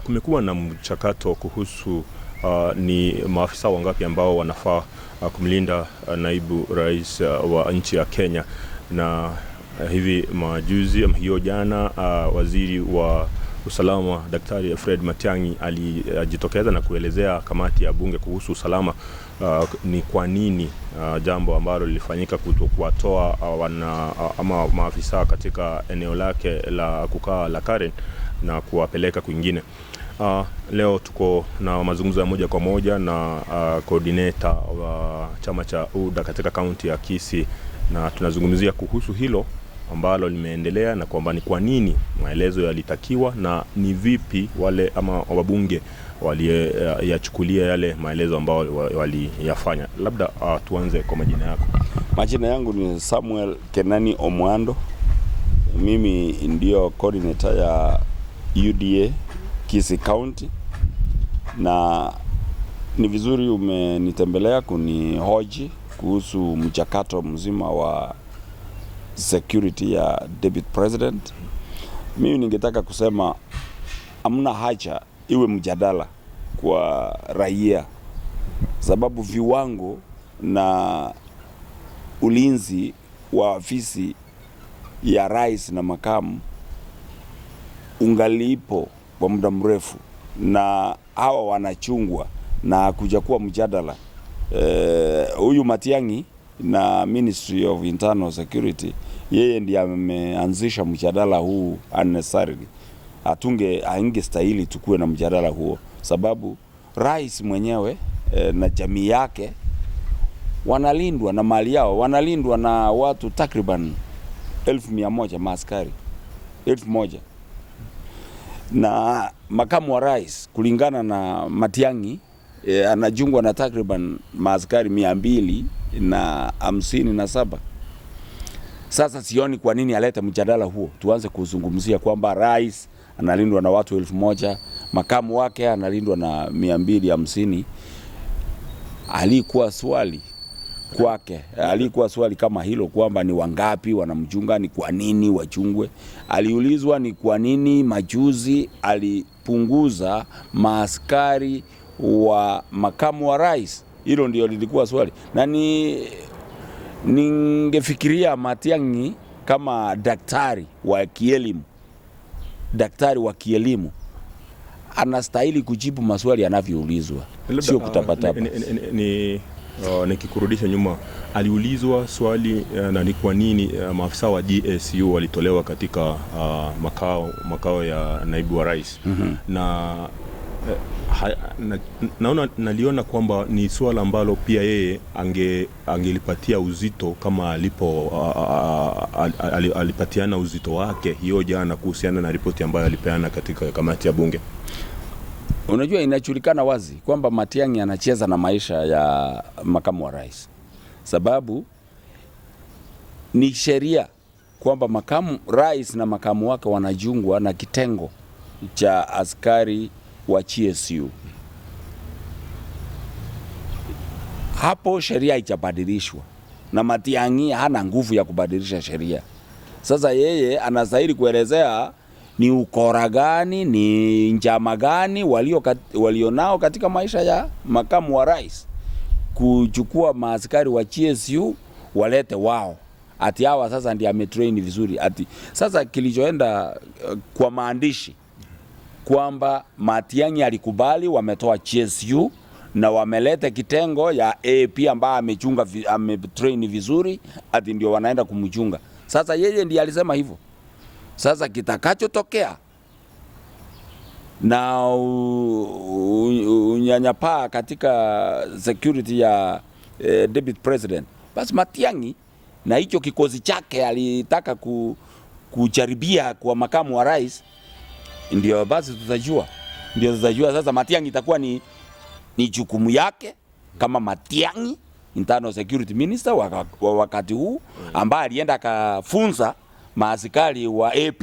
kumekuwa na mchakato kuhusu ni maafisa wangapi ambao wanafaa kumlinda naibu rais wa nchi ya Kenya, na hivi majuzi hiyo jana waziri wa usalama Daktari Fred Matiangi alijitokeza na kuelezea kamati ya bunge kuhusu usalama ni kwa nini jambo ambalo lilifanyika kutokuwatoa ama maafisa katika eneo lake la kukaa la Karen na kuwapeleka kwingine. Leo tuko na mazungumzo ya moja kwa moja na coordinator wa chama cha UDA katika kaunti ya Kisii, na tunazungumzia kuhusu hilo ambalo limeendelea na kwamba ni kwa nini maelezo yalitakiwa na ni vipi wale ama wabunge waliyachukulia yale maelezo ambao waliyafanya. Labda tuanze kwa majina yako. Majina yangu ni Samuel Kenani Omwando. Mimi ndio coordinator ya UDA Kisii County, na ni vizuri umenitembelea kunihoji kuhusu mchakato mzima wa security ya Deputy President. Mimi ningetaka kusema hamna haja iwe mjadala kwa raia, sababu viwango na ulinzi wa ofisi ya rais na makamu ungalipo kwa muda mrefu, na hawa wanachungwa na kuja kuwa mjadala. Huyu Matiangi na Ministry of Internal Security, yeye ndiye ameanzisha mjadala huu unnecessarily. Haingestahili tukue na mjadala huo, sababu rais mwenyewe na jamii yake wanalindwa na mali yao, wanalindwa na watu takriban 1,100 maaskari 1,000, na makamu wa rais kulingana na Matiangi anajungwa na takriban maaskari 257. Sasa sioni kwa nini aleta mjadala huo. Tuanze kuzungumzia kwamba rais analindwa na watu 1,000, makamu wake analindwa na 250. Alikuwa swali kwake, alikuwa swali kama hilo kwamba ni wangapi wanamchunga, ni kwa nini wachungwe. Aliulizwa ni kwa nini majuzi alipunguza maaskari wa makamu wa rais. Hilo ndio lilikuwa swali, na ningefikiria Matiangi kama daktari wa kielimu anastahili kujibu maswali yanavyoulizwa, sio kutapatapa. Nikikurudisha nyuma, aliulizwa swali na ni kwa nini maafisa wa GSU walitolewa katika makao ya naibu wa rais. Na naliona kwamba ni swala ambalo pia yeye angelipatia uzito kama alipatiana uzito wake hiyo jana kuhusiana na ripoti ambayo alipeana katika kamati ya bunge. Unajua, inajulikana wazi kwamba Matiangi anacheza na maisha ya makamu wa rais, sababu ni sheria kwamba makamu rais na makamu wake wanajungwa na kitengo cha askari wa GSU. Hapo sheria haijabadilishwa na Matiangi hana nguvu ya kubadilisha sheria. Sasa yeye anastahili kuelezea ni ukora gani, ni njama gani walionao katika maisha ya makamu wa rais kuchukua maaskari wa GSU walete wao. Ati hawa sasa ndiye ametrain vizuri. Ati sasa kilichoenda kwa maandishi kwamba Matiangi alikubali wametoa GSU na wameleta kitengo ya AP ambaye ametrain vizuri, ati ndio wanaenda kumchunga. Sasa yeye ndiye alisema hivyo. Sasa kitakachotokea na unyanyapaa katika security ya Deputy President, basi Matiangi na hicho kikosi chake alitaka kujaribia kwa makamu wa rais, ndio basi tutajua. Sasa Matiangi itakuwa ni jukumu yake kama Matiangi Internal Security Minister wa wakati huu, ambaye alienda akafunza maaskari wa AP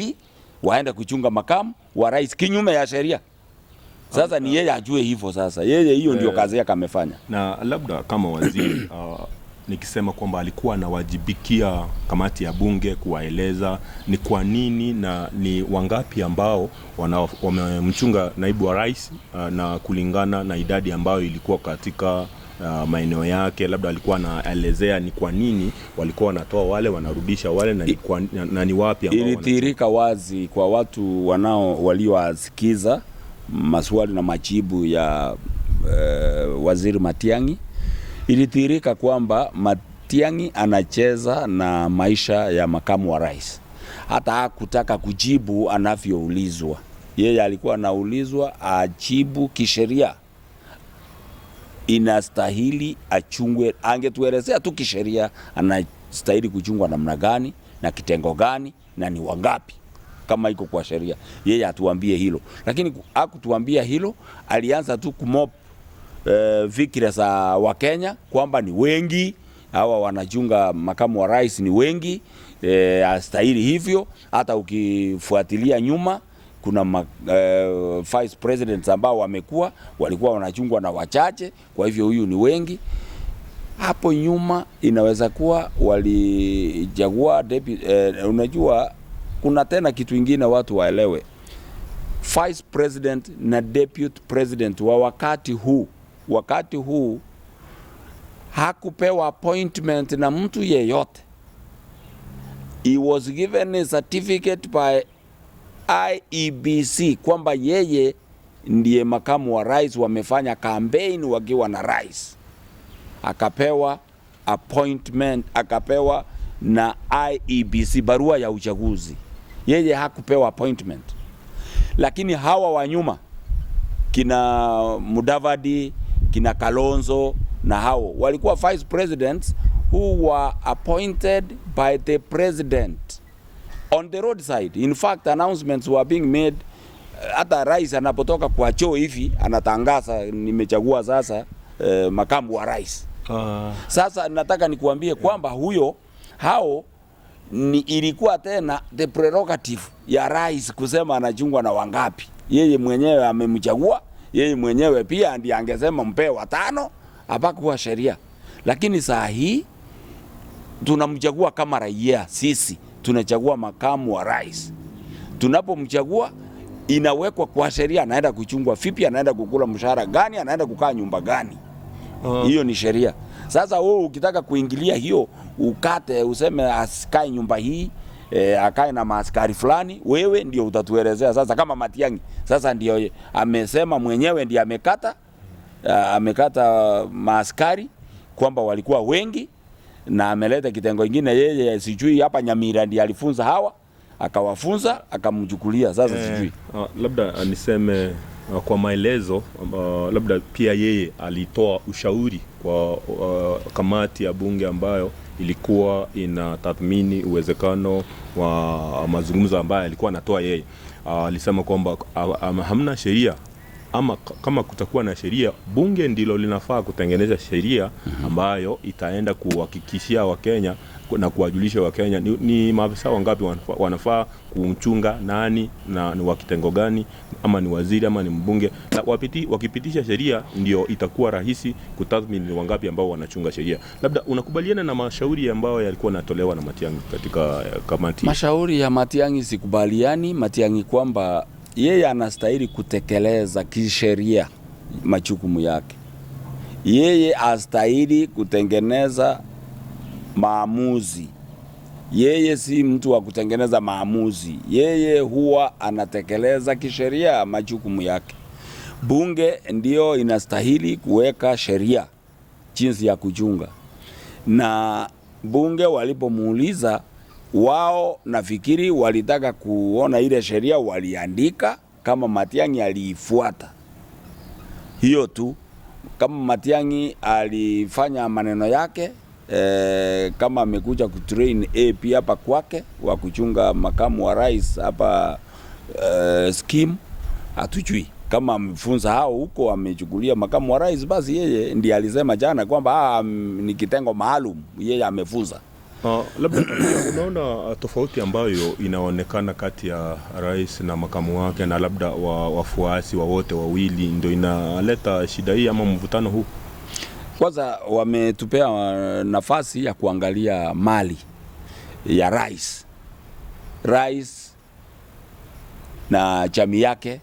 waende kuchunga makamu wa rais kinyume ya sheria. Sasa ni yeye ajue hivyo. Sasa yeye hiyo ndio kazi yake amefanya. Na labda kama waziri nikisema kwamba alikuwa anawajibikia kamati ya bunge kuwaeleza ni kwa nini na ni wangapi ambao wamemchunga naibu wa rais, na kulingana na idadi ambayo ilikuwa katika maeneo yake, labda alikuwa anaelezea ni kwa nini walikuwa wanatoa wale wanarudisha wale, na ni wapi ambao ilithirika wazi kwa watu walioasikiza maswali na majibu ya waziri Matiangi. Ilithirika kwamba Matiangi anacheza na maisha ya makamu wa rais. Hata hakutaka kujibu anavyoulizwa. Yeye alikuwa anaulizwa ajibu kisheria. Inastahili achungwe, angetuelezea tu kisheria anastahili kuchungwa namna gani na kitengo gani na ni wangapi kama iko kwa sheria. Yeye atuambie hilo. Lakini hakutuambia hilo, alianza tu kumop fikira za Wakenya kwamba ni wengi hawa wanachunga makamu wa rais, ni wengi, astahili hivyo. Hata ukifuatilia nyuma kuna vice presidents ambao walikuwa wanachungwa na wachache, kwa hivyo huyu ni wengi. Hapo nyuma inaweza kuwa walichagua unajua kuna tena kitu kingine watu waelewe. Vice president na deputy president wa wakati huu hakupewa appointment na mtu yeyote. He was given a certificate by IEBC kwamba yeye ndiye makamu wa rais, wamefanya campaign wakiwa na rais. Akapewa appointment, akapewa na IEBC barua ya uchaguzi. Yeye hakupewa appointment. Lakini hawa wa nyuma kina Mudavadi, kina Kalonzo na hao walikuwa vice presidents who were appointed by the president on the roadside. In fact, announcements were being made. Hata rais anapotoka kwa choo hivi anatangaza nimechagua sasa makamu wa rais. Sasa nataka nikuambie kwamba hao ilikuwa tena the prerogative ya rais kusema anachungwa na wangapi. Yeye mwenyewe amemchagua, yeye mwenyewe pia ndiye angesema mpe 5 hapakuwa sheria. Lakini saa hii tunamchagua kama raia, sisi tunachagua makamu wa rais. Tunapomchagua inawekwa kwa sheria, anaenda kuchungwa vipi, anaenda kukula mshahara gani, anaenda kukaa nyumba gani. Hiyo ni sheria. Sasa wewe ukitaka kuingilia hiyo, ukate useme asikae nyumba hii, akae na maaskari fulani, wewe ndio utatuelezea. Sasa kama Matiangi sasa ndio amesema mwenyewe, ndio amekata maaskari kwamba walikuwa wengi, na ameleta kitengo kingine yeye sijui hapa Nyamira ndiye alifunza hawa, akawafunza akamchukulia. Sasa sijui labda niseme kwa maelezo, labda pia yeye alitoa ushauri kwa kamati ya bunge ambayo ilikuwa inatathmini uwezekano wa mazungumzo ambayo alikuwa anatoa yeye. Alisema kwamba hamna sheria, ama kama kutakuwa na sheria, bunge ndilo linafaa kutengeneza sheria ambayo itaenda kuhakikishia Wakenya na kuwajulisha Wakenya ni maafisa wangapi wanafaa kumchunga nani na ni wa kitengo gani, ama ni waziri ama ni mbunge. Na wakipitisha sheria ndio itakuwa rahisi kutathmini ni wangapi ambao wanachunga sheria. Labda unakubaliana na mashauri ambayo yalikuwa yanatolewa na Matiangi katika kamati? Mashauri ya Matiangi sikubaliani. Matiangi kwamba yeye anastahili kutekeleza kisheria majukumu yake. Yeye astahili kutengeneza maamuzi. Yeye si mtu wa kutengeneza maamuzi. Yeye huwa anatekeleza kisheria majukumu yake. Bunge ndio inastahili kuweka sheria jinsi ya kuchunga. Na bunge walipomuuliza, wao nafikiri walitaka kuona ile sheria waliandika kama Matiangi aliifuata. Hiyo tu. Kama Matiangi alifanya maneno yake, kama amekuja kutrain AP hapa kwake wa kuchunga makamu wa rais hapa scheme, hatujui. Kama amefunza hao huko amechukulia makamu wa rais, basi yeye ndiye alisema jana kwamba ni kitengo maalum yeye amefunza. Labda unaona tofauti ambayo inaonekana kati ya rais na makamu wake, na labda wafuasi wa wote wawili ndio inaleta shida hii ama mvutano huu? Kwanza wametupea nafasi ya kuangalia mali ya rais. Rais na jamii yake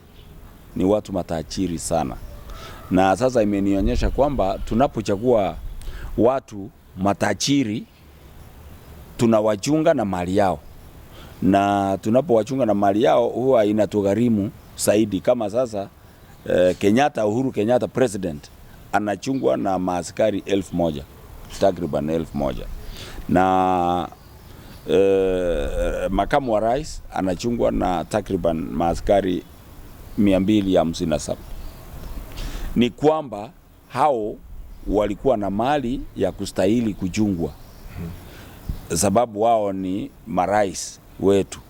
ni watu matajiri sana, na sasa imenionyesha kwamba tunapochagua watu matajiri tunawachunga na mali yao, na tunapowachunga na mali yao huwa inatugharimu zaidi. Kama sasa Kenyatta, Uhuru Kenyatta president anachungwa na maaskari 1,000, takriban 1,000, na makamu wa rais anachungwa na takriban maaskari 257. Ni kwamba hao walikuwa na mali ya kustahili kuchungwa, sababu wao ni marais wetu.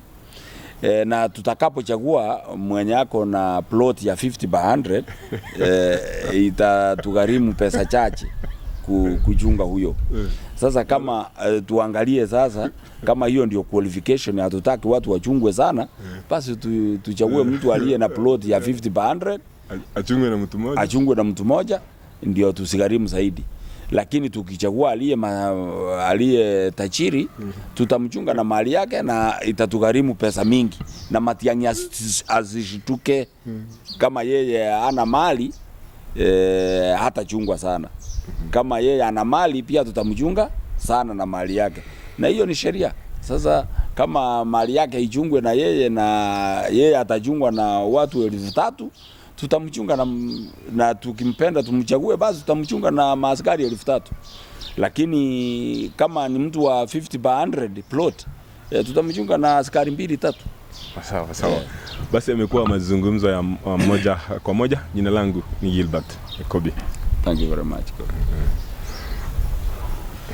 Na tutakapochagua mwenye ako na plot ya 50/100 itatugharimu pesa chache kuchunga huyo. Sasa kama tuangalie sasa, kama hiyo ndio qualification, hatutaki watu wachungwe sana, basi tuchague mtu aliye na plot ya 50/100 achungwe na mtu mmoja, ndio tusigharimu zaidi. Lakini tukichagua aliye tajiri, tutamchunga na mali yake na itatugharimu pesa mingi, na Matiangi azishtuke kama yeye ana mali hatachungwa sana. Kama yeye ana mali pia tutamchunga sana na mali yake, na hiyo ni sheria. Sasa kama mali yake ichungwe na yeye atachungwa na watu 3,000, tutamchunga na tukimpenda tumchague, basi tutamchunga na maaskari 3,000. Lakini kama ni mtu wa 50/100 plot, tutamchunga na askari 2-3. Sawa sawa. Basi amekuwa mazungumzo ya moja kwa moja. Jina langu ni Gilbert. Thank you very much.